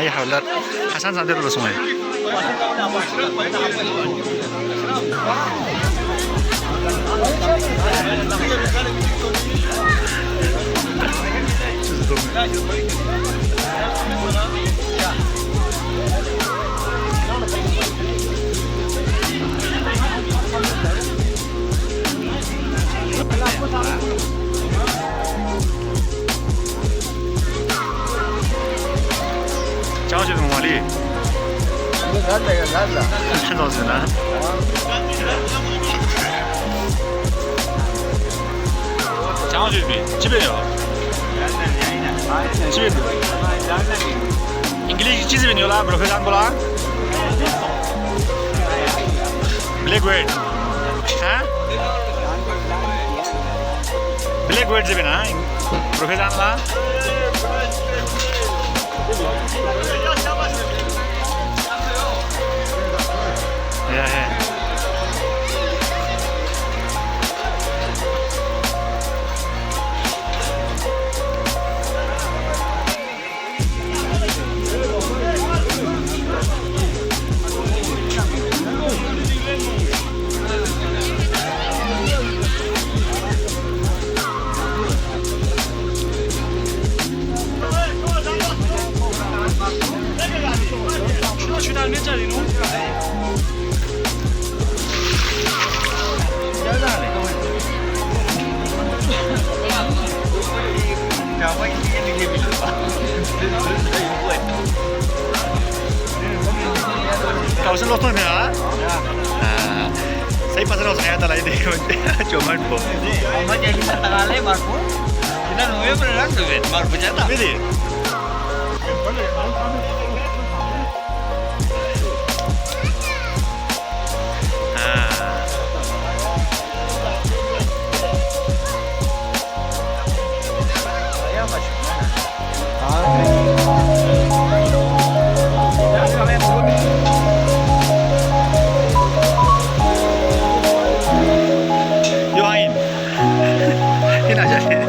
hay hawlat Hasan santai dulu semua. Ciao Cik Wali.看到是呢。Ciao Cik Bi. 집에요. 집에. English चीज़ भी नहीं Hola professor बोला black weight हाँ black weight से भी ना प्रोफेसर ला या है Kau selalu tuh ya? Saya pasal saya tak lagi deh, cuma tu. Apa jadi kita tengah lebar pun? Kita nunggu beneran tuh, baru punya tak? Jadi. Yohain, ini aja sih.